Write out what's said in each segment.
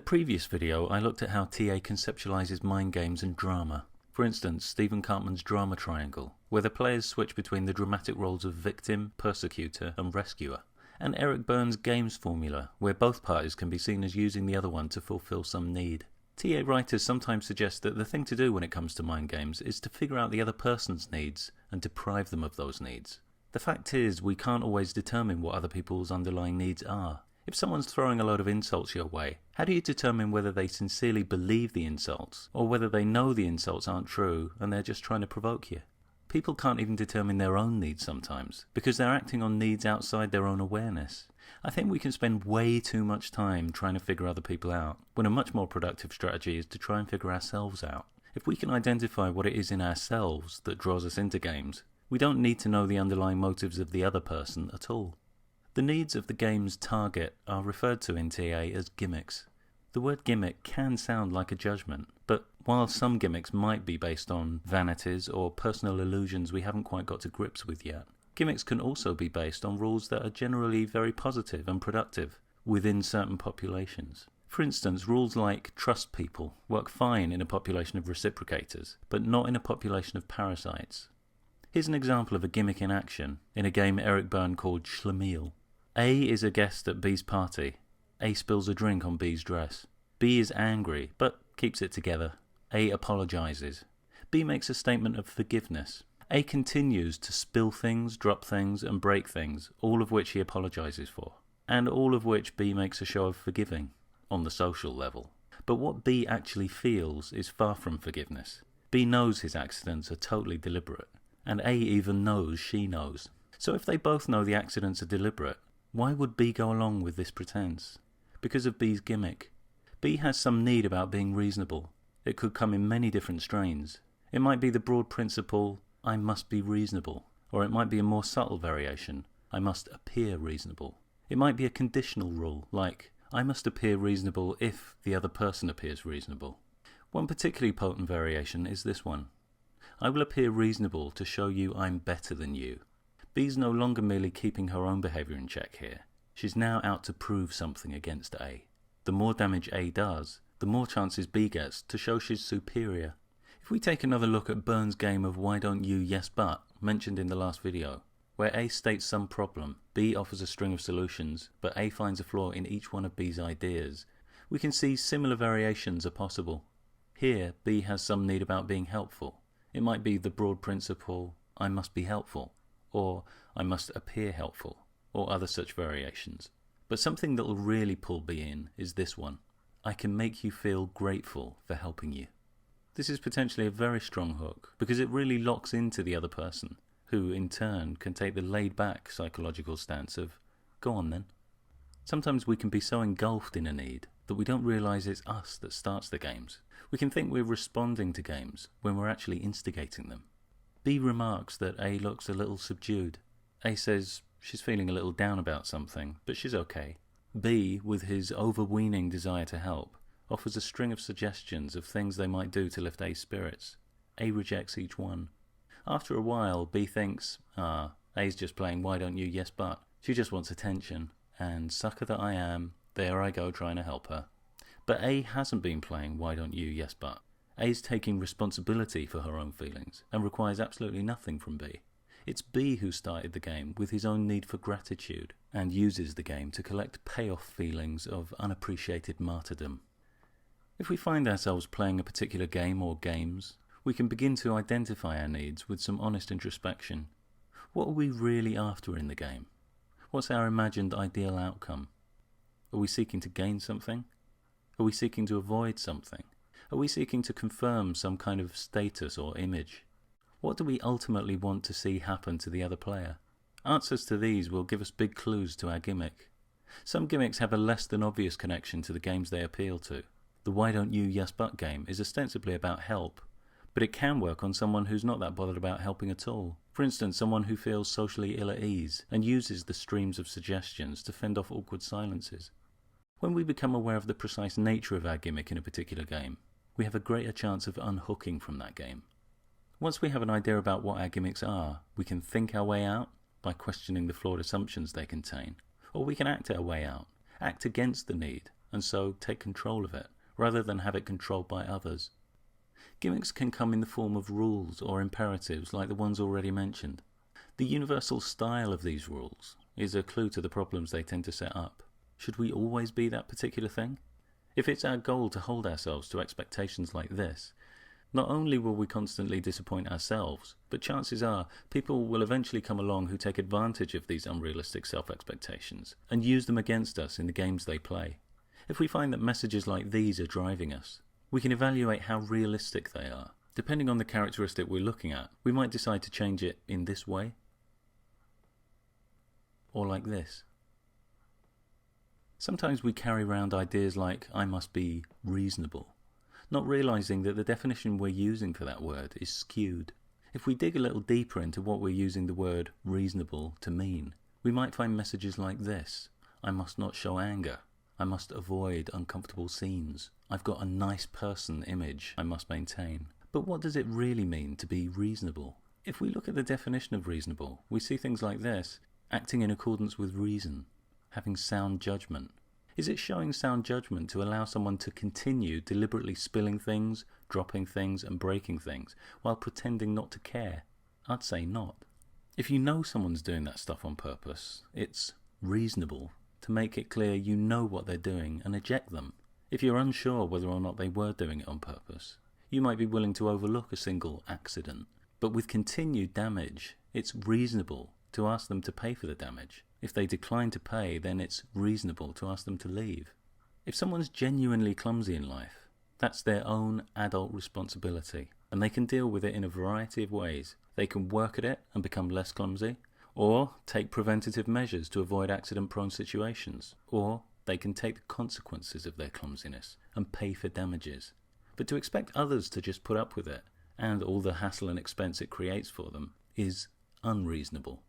previous video, I looked at how TA conceptualizes mind games and drama. For instance, Stephen Cartman's drama triangle, where the players switch between the dramatic roles of victim, persecutor, and rescuer. And Eric Berne's games formula, where both parties can be seen as using the other one to fulfill some need. TA writers sometimes suggest that the thing to do when it comes to mind games is to figure out the other person's needs and deprive them of those needs. The fact is, we can't always determine what other people's underlying needs are. If someone's throwing a load of insults your way, how do you determine whether they sincerely believe the insults, or whether they know the insults aren't true and they're just trying to provoke you? People can't even determine their own needs sometimes, because they're acting on needs outside their own awareness. I think we can spend way too much time trying to figure other people out, when a much more productive strategy is to try and figure ourselves out. If we can identify what it is in ourselves that draws us into games, we don't need to know the underlying motives of the other person at all. The needs of the game's target are referred to in TA as gimmicks. The word gimmick can sound like a judgment, but while some gimmicks might be based on vanities or personal illusions we haven't quite got to grips with yet, gimmicks can also be based on rules that are generally very positive and productive within certain populations. For instance, rules like trust people work fine in a population of reciprocators, but not in a population of parasites. Here's an example of a gimmick in action in a game Eric Berne called Schlemiel. A is a guest at B's party. A spills a drink on B's dress. B is angry, but keeps it together. A apologizes. B makes a statement of forgiveness. A continues to spill things, drop things, and break things, all of which he apologizes for, and all of which B makes a show of forgiving, on the social level. But what B actually feels is far from forgiveness. B knows his accidents are totally deliberate, and A even knows she knows. So if they both know the accidents are deliberate, why would B go along with this pretense? Because of B's gimmick. B has some need about being reasonable. It could come in many different strains. It might be the broad principle, I must be reasonable. Or it might be a more subtle variation, I must appear reasonable. It might be a conditional rule, like, I must appear reasonable if the other person appears reasonable. One particularly potent variation is this one. I will appear reasonable to show you I'm better than you. B's no longer merely keeping her own behaviour in check here. She's now out to prove something against A. The more damage A does, the more chances B gets to show she's superior. If we take another look at Berne's game of why don't you yes but, mentioned in the last video, where A states some problem, B offers a string of solutions, but A finds a flaw in each one of B's ideas, we can see similar variations are possible. Here, B has some need about being helpful. It might be the broad principle, I must be helpful, or I must appear helpful, or other such variations. But something that will really pull B in is this one. I can make you feel grateful for helping you. This is potentially a very strong hook, because it really locks into the other person, who in turn can take the laid-back psychological stance of, go on then. Sometimes we can be so engulfed in a need that we don't realise it's us that starts the games. We can think we're responding to games when we're actually instigating them. B remarks that A looks a little subdued. A says she's feeling a little down about something, but she's okay. B, with his overweening desire to help, offers a string of suggestions of things they might do to lift A's spirits. A rejects each one. After a while, B thinks, A's just playing why don't you yes but. She just wants attention, and sucker that I am, there I go trying to help her. But A hasn't been playing why don't you yes but. A's taking responsibility for her own feelings and requires absolutely nothing from B. It's B who started the game with his own need for gratitude and uses the game to collect payoff feelings of unappreciated martyrdom. If we find ourselves playing a particular game or games, we can begin to identify our needs with some honest introspection. What are we really after in the game? What's our imagined ideal outcome? Are we seeking to gain something? Are we seeking to avoid something? Are we seeking to confirm some kind of status or image? What do we ultimately want to see happen to the other player? Answers to these will give us big clues to our gimmick. Some gimmicks have a less than obvious connection to the games they appeal to. The why don't you yes but game is ostensibly about help, but it can work on someone who's not that bothered about helping at all. For instance, someone who feels socially ill at ease and uses the streams of suggestions to fend off awkward silences. When we become aware of the precise nature of our gimmick in a particular game, we have a greater chance of unhooking from that game. Once we have an idea about what our gimmicks are, we can think our way out by questioning the flawed assumptions they contain, or we can act our way out, act against the need, and so take control of it, rather than have it controlled by others. Gimmicks can come in the form of rules or imperatives like the ones already mentioned. The universal style of these rules is a clue to the problems they tend to set up. Should we always be that particular thing? If it's our goal to hold ourselves to expectations like this, not only will we constantly disappoint ourselves, but chances are people will eventually come along who take advantage of these unrealistic self-expectations and use them against us in the games they play. If we find that messages like these are driving us, we can evaluate how realistic they are. Depending on the characteristic we're looking at, we might decide to change it in this way, or like this. Sometimes we carry around ideas like, I must be reasonable, not realizing that the definition we're using for that word is skewed. If we dig a little deeper into what we're using the word reasonable to mean, we might find messages like this: I must not show anger, I must avoid uncomfortable scenes, I've got a nice person image I must maintain. But what does it really mean to be reasonable? If we look at the definition of reasonable, we see things like this: acting in accordance with reason, having sound judgment. Is it showing sound judgment to allow someone to continue deliberately spilling things, dropping things and breaking things while pretending not to care? I'd say not. If you know someone's doing that stuff on purpose, it's reasonable to make it clear you know what they're doing and eject them. If you're unsure whether or not they were doing it on purpose, you might be willing to overlook a single accident. But with continued damage, it's reasonable to ask them to pay for the damage. If they decline to pay, then it's reasonable to ask them to leave. If someone's genuinely clumsy in life, that's their own adult responsibility, and they can deal with it in a variety of ways. They can work at it and become less clumsy, or take preventative measures to avoid accident-prone situations, or they can take the consequences of their clumsiness and pay for damages. But to expect others to just put up with it, and all the hassle and expense it creates for them, is unreasonable.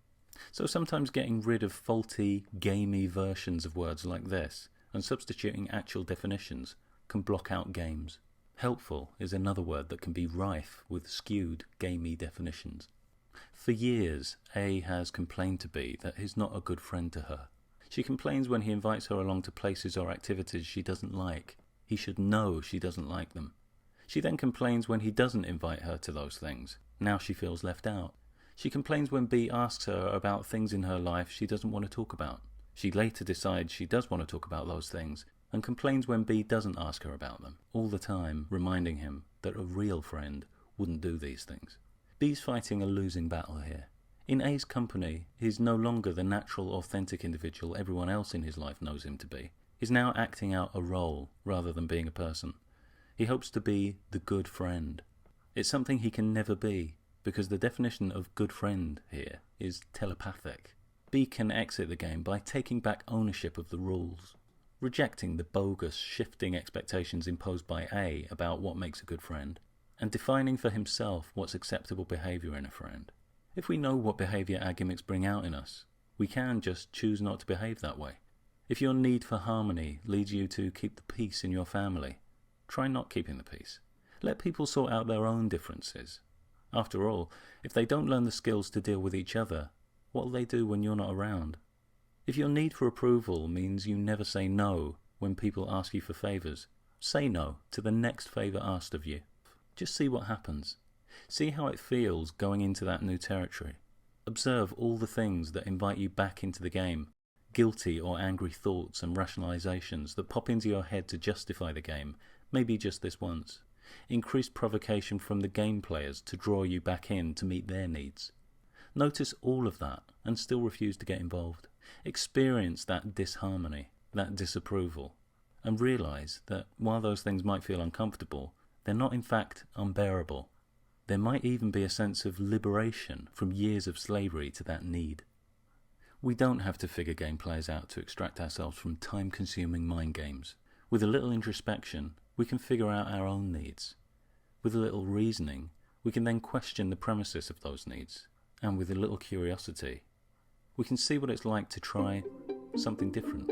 So sometimes getting rid of faulty, gamey versions of words like this and substituting actual definitions can block out games. Helpful is another word that can be rife with skewed, gamey definitions. For years, A has complained to B that he's not a good friend to her. She complains when he invites her along to places or activities she doesn't like. He should know she doesn't like them. She then complains when he doesn't invite her to those things. Now she feels left out. She complains when B asks her about things in her life she doesn't want to talk about. She later decides she does want to talk about those things, and complains when B doesn't ask her about them, all the time reminding him that a real friend wouldn't do these things. B's fighting a losing battle here. In A's company, he's no longer the natural, authentic individual everyone else in his life knows him to be. He's now acting out a role rather than being a person. He hopes to be the good friend. It's something he can never be, because the definition of good friend here is telepathic. B can exit the game by taking back ownership of the rules, rejecting the bogus, shifting expectations imposed by A about what makes a good friend, and defining for himself what's acceptable behaviour in a friend. If we know what behaviour our gimmicks bring out in us, we can just choose not to behave that way. If your need for harmony leads you to keep the peace in your family, try not keeping the peace. Let people sort out their own differences. After all, if they don't learn the skills to deal with each other, what will they do when you're not around? If your need for approval means you never say no when people ask you for favours, say no to the next favour asked of you. Just see what happens. See how it feels going into that new territory. Observe all the things that invite you back into the game, guilty or angry thoughts and rationalizations that pop into your head to justify the game, maybe just this once. Increased provocation from the game players to draw you back in to meet their needs. Notice all of that and still refuse to get involved. Experience that disharmony, that disapproval, and realise that while those things might feel uncomfortable, they're not in fact unbearable. There might even be a sense of liberation from years of slavery to that need. We don't have to figure game players out to extract ourselves from time-consuming mind games. With a little introspection, we can figure out our own needs. With a little reasoning, we can then question the premises of those needs. And with a little curiosity, we can see what it's like to try something different.